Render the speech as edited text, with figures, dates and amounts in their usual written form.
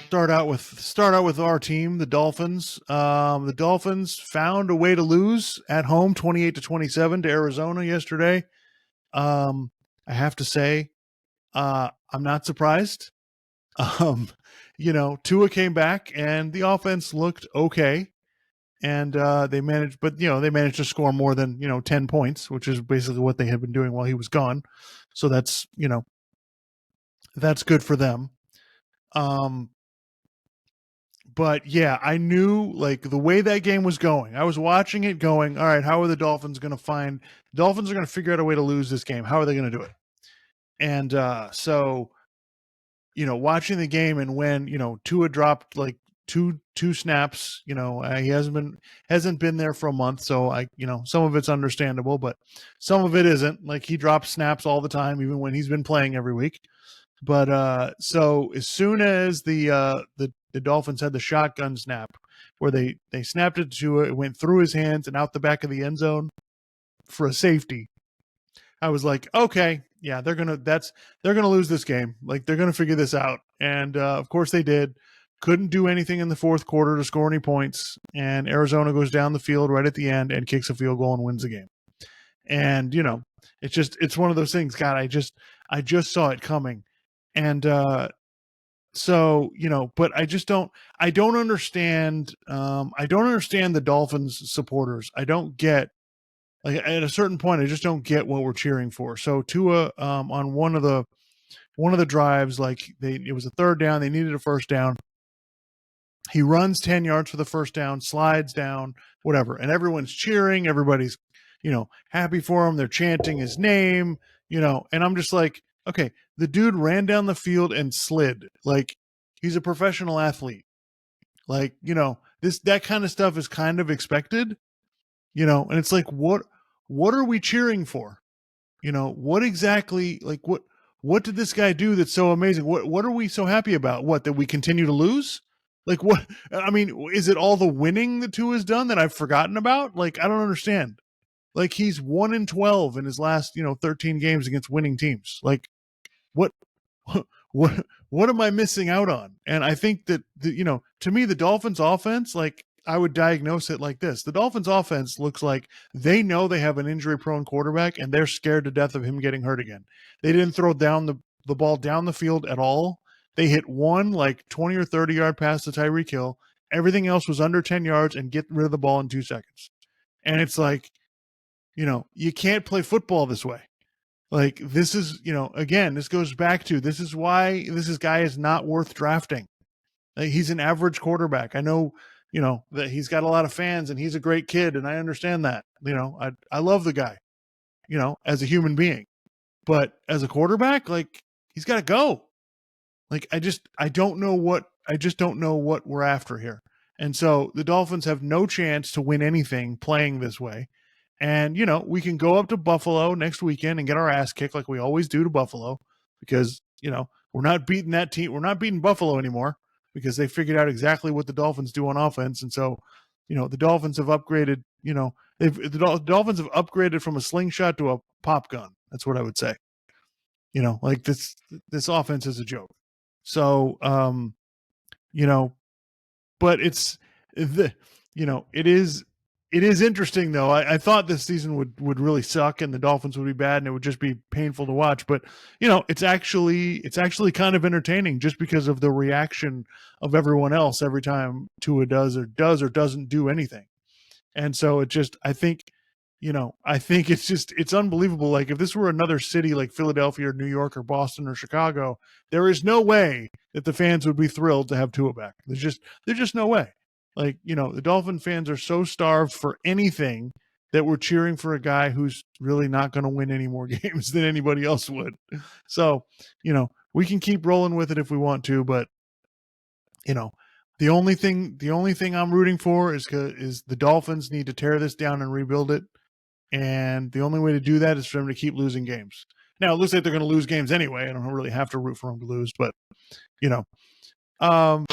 Start out with our team, the Dolphins. The Dolphins found a way to lose at home, 28-27 to Arizona yesterday. I have to say, I'm not surprised. Tua came back and the offense looked okay, and they managed to score more than 10 points, which is basically what they had been doing while he was gone. So that's good for them. But yeah, I knew like the way that game was going. I was watching it going, all right, how are the Dolphins going to find the Dolphins are going to figure out a way to lose this game. How are they going to do it? And so, watching the game, and when, Tua dropped like two snaps, he hasn't been there for a month, so some of it's understandable, but some of it isn't. Like, he drops snaps all the time, even when he's been playing every week. But so as soon as the Dolphins had the shotgun snap, where they snapped it to it went through his hands and out the back of the end zone for a safety, I was like, okay, yeah, they're gonna lose this game. Like, they're gonna figure this out, and of course they did. Couldn't do anything in the fourth quarter to score any points, and Arizona goes down the field right at the end and kicks a field goal and wins the game. And it's one of those things. God, I just saw it coming. And so, but I don't understand. I don't understand the Dolphins supporters. I don't get, like, at a certain point, I just don't get what we're cheering for. So Tua, on one of the drives, like, it was a third down, they needed a first down. He runs 10 yards for the first down, slides down, whatever. And everyone's cheering. Everybody's, happy for him. They're chanting his name, and I'm just like, okay, the dude ran down the field and slid. Like, he's a professional athlete. Like, that kind of stuff is kind of expected, and it's like, what are we cheering for? What exactly, like, what did this guy do that's so amazing? What are we so happy about? What, that we continue to lose? Like, what? I mean, is it all the winning that Tua has done that I've forgotten about? Like, I don't understand. Like, he's 1-12 in his last, 13 games against winning teams. Like, what, what am I missing out on? And I think that, to me, the Dolphins offense, like, I would diagnose it like this. The Dolphins offense looks like they know they have an injury-prone quarterback, and they're scared to death of him getting hurt again. They didn't throw down the ball down the field at all. They hit one, like, 20 or 30-yard pass to Tyreek Hill. Everything else was under 10 yards and get rid of the ball in 2 seconds. And it's like, you can't play football this way. Like, this is, again, this goes back to, this is why this guy is not worth drafting. Like, he's an average quarterback. I know, that he's got a lot of fans and he's a great kid, and I understand that. I love the guy, as a human being. But as a quarterback, like, he's got to go. Like, I just don't know what we're after here. And so the Dolphins have no chance to win anything playing this way. And, we can go up to Buffalo next weekend and get our ass kicked like we always do to Buffalo, because, we're not beating that team. We're not beating Buffalo anymore, because they figured out exactly what the Dolphins do on offense. And so, the Dolphins have upgraded, the Dolphins have upgraded from a slingshot to a pop gun. That's what I would say. Like, this offense is a joke. So, but it is interesting, though. I thought this season would really suck and the Dolphins would be bad and it would just be painful to watch. But, it's actually kind of entertaining, just because of the reaction of everyone else every time Tua does or doesn't do anything. And so I think it's unbelievable. Like, if this were another city like Philadelphia or New York or Boston or Chicago, there is no way that the fans would be thrilled to have Tua back. There's just no way. Like, the Dolphin fans are so starved for anything that we're cheering for a guy who's really not going to win any more games than anybody else would. So, we can keep rolling with it if we want to, but, the only thing I'm rooting for is the Dolphins need to tear this down and rebuild it. And the only way to do that is for them to keep losing games. Now, it looks like they're going to lose games anyway. I don't really have to root for them to lose, but, um,